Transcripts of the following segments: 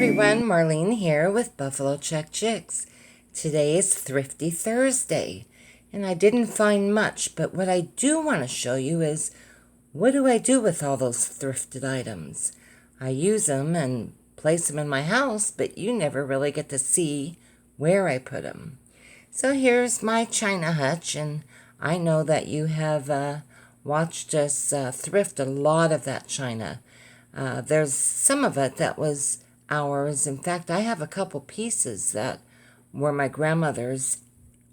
everyone, Marlene here with Buffalo Check Chicks. Today is Thrifty Thursday, and I didn't find much, but what I do want to show you is what do I do with all those thrifted items. I use them and place them in my house, but you never really get to see where I put them. So here's my china hutch, and I know that you have watched us thrift a lot of that china. There's some of it that was ours. In fact, I have a couple pieces that were my grandmother's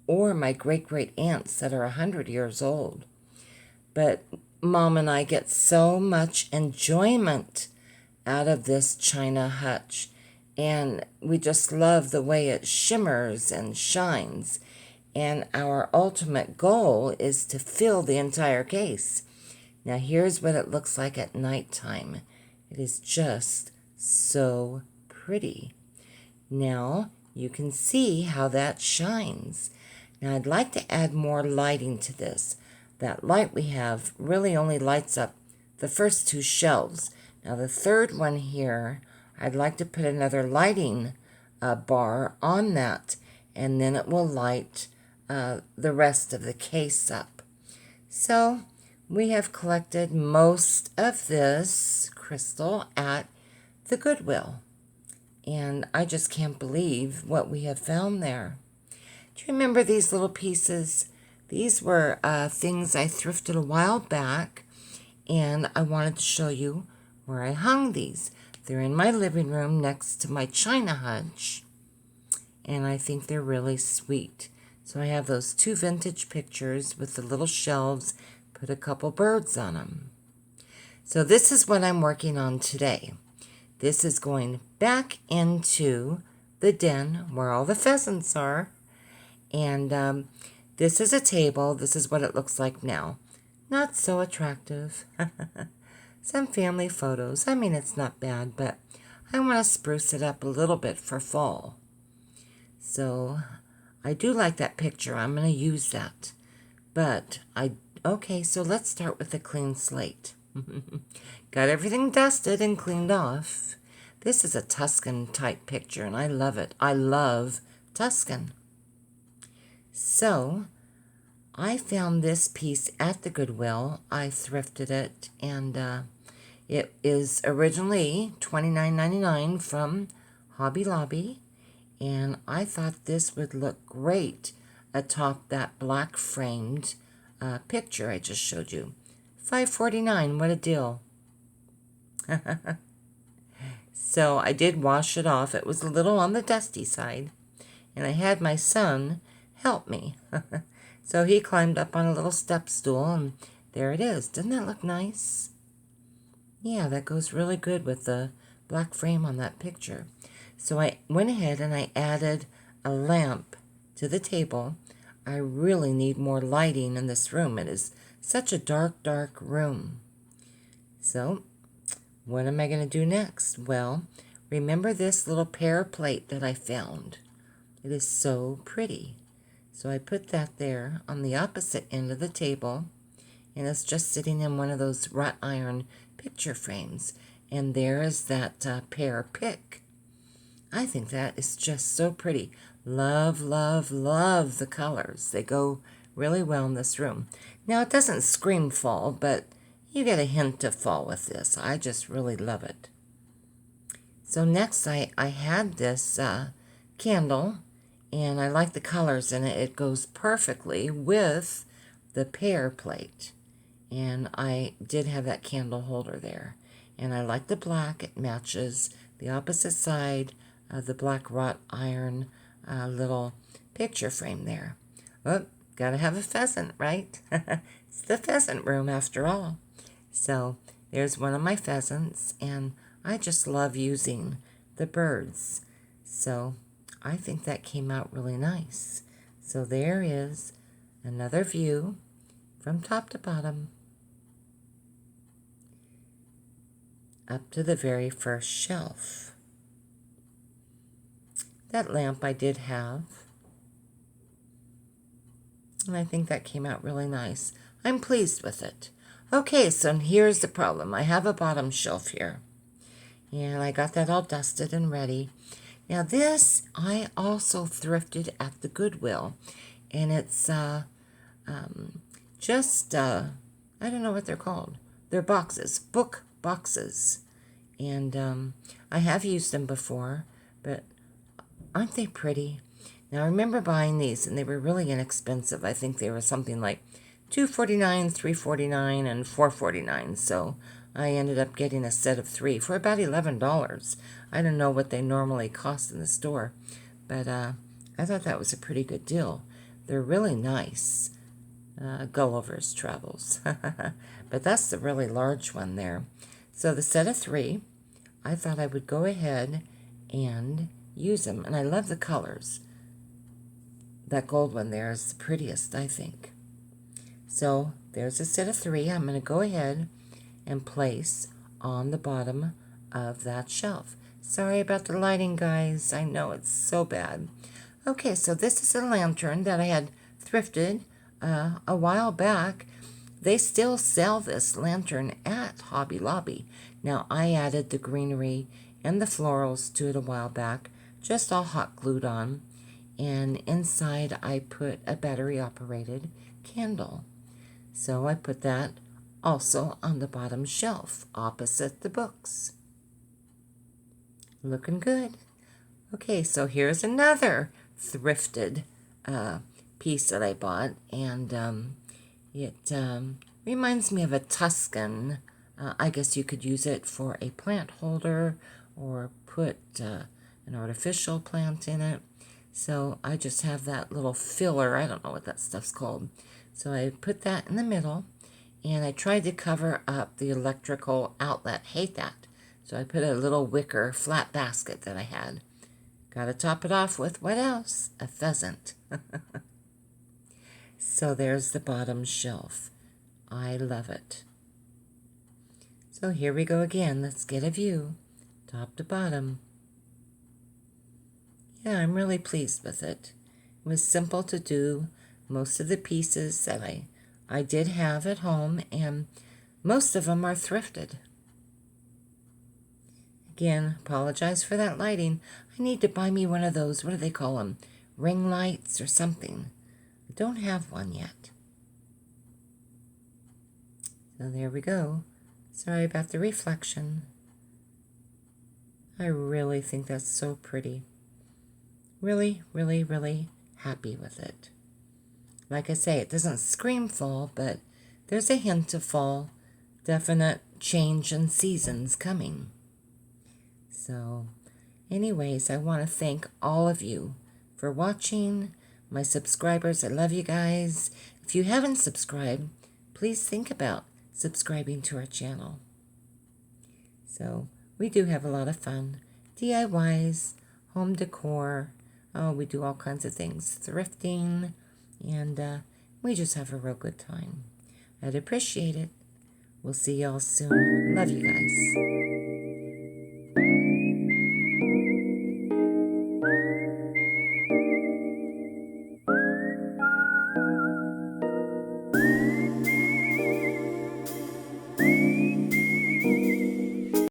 or my great-great aunts that are 100 years old. But Mom and I get so much enjoyment out of this china hutch, and we just love the way it shimmers and shines. And our ultimate goal is to fill the entire case. Now here's what it looks like at nighttime. It is just so pretty. Now you can see how that shines. Now I'd like to add more lighting to this. That light we have really only lights up the first two shelves. Now the third one here, I'd like to put another lighting bar on that, and then it will light the rest of the case up. So we have collected most of this crystal at the Goodwill, and I just can't believe what we have found there. Do you remember these little pieces? These were things I thrifted a while back, and I wanted to show you where I hung these. They're in my living room next to my china hutch, and I think they're really sweet. So I have those two vintage pictures with the little shelves, put a couple birds on them. So this is what I'm working on today. This is going back into the den where all the pheasants are. And this is a table. This is what it looks like now. Not so attractive. Some family photos. I mean, it's not bad, but I want to spruce it up a little bit for fall. So I do like that picture. I'm going to use that. But okay, so let's start with a clean slate. Got everything dusted and cleaned off. This is a Tuscan type picture, and I love it. I love Tuscan. So I found this piece at the Goodwill. I thrifted it, and it is originally $29.99 from Hobby Lobby, and I thought this would look great atop that black framed picture I just showed you. $5.49, what a deal. So I did wash it off. It was a little on the dusty side, and I had my son help me. So he climbed up on a little step stool, and there it is. Doesn't that look nice? Yeah, that goes really good with the black frame on that picture. So I went ahead and I added a lamp to the table. I really need more lighting in this room. It is such a dark, dark room. So what am I going to do next? Well, remember this little pear plate that I found? It is so pretty. So I put that there on the opposite end of the table, and it's just sitting in one of those wrought iron picture frames. And there is that pear pick. I think that is just so pretty. Love, love, love the colors. They go really well in this room. Now, it doesn't scream fall, but you get a hint of fall with this. I just really love it. So next, I had this candle, and I like the colors in it. It goes perfectly with the pear plate. And I did have that candle holder there. And I like the black. It matches the opposite side of the black wrought iron little picture frame there. Oh, gotta have a pheasant, right? It's the pheasant room after all. So there's one of my pheasants, and I just love using the birds. So I think that came out really nice. So there is another view from top to bottom up to the very first shelf. That lamp I did have, and I think that came out really nice. I'm pleased with it. Okay, so here's the problem. I have a bottom shelf here, And I got that all dusted and ready. Now this I also thrifted at the Goodwill. And it's just, I don't know what they're called. They're boxes, book boxes. And I have used them before, but aren't they pretty? Now I remember buying these, and they were really inexpensive. I think they were something like $2.49, $3.49, and $4.49. So I ended up getting a set of 3 for about $11. I don't know what they normally cost in the store, but I thought that was a pretty good deal. They're really nice. Gulliver's Travels. But that's the really large one there. So the set of 3, I thought I would go ahead and use them. And I love the colors. That gold one there is the prettiest, I think. So there's a set of 3 I'm going to go ahead and place on the bottom of that shelf. Sorry about the lighting, guys. I know it's so bad. Okay, so this is a lantern that I had thrifted a while back. They still sell this lantern at Hobby Lobby. Now, I added the greenery and the florals to it a while back, just all hot glued on. And inside, I put a battery-operated candle. So I put that also on the bottom shelf, opposite the books. Looking good. Okay, so here's another thrifted piece that I bought, and it reminds me of a Tuscan. I guess you could use it for a plant holder or put an artificial plant in it. So I just have that little filler. I don't know what that stuff's called. So I put that in the middle, and I tried to cover up the electrical outlet. Hate that. So I put a little wicker flat basket that I had. Got to top it off with what else? A pheasant. So there's the bottom shelf. I love it. So here we go again. Let's get a view, top to bottom. Yeah, I'm really pleased with it. It was simple to do. Most of the pieces that I did have at home, and most of them are thrifted. Again, apologize for that lighting. I need to buy me one of those, what do they call them? Ring lights or something. I don't have one yet. So there we go. Sorry about the reflection. I really think that's so pretty. Really, really, really happy with it. Like I say, it doesn't scream fall, but there's a hint of fall. Definite change in seasons coming. So, anyways, I want to thank all of you for watching. My subscribers, I love you guys. If you haven't subscribed, please think about subscribing to our channel. So, we do have a lot of fun. DIYs, home decor. Oh, we do all kinds of things. Thrifting. And we just have a real good time. I'd appreciate it. We'll see y'all soon. Love you guys.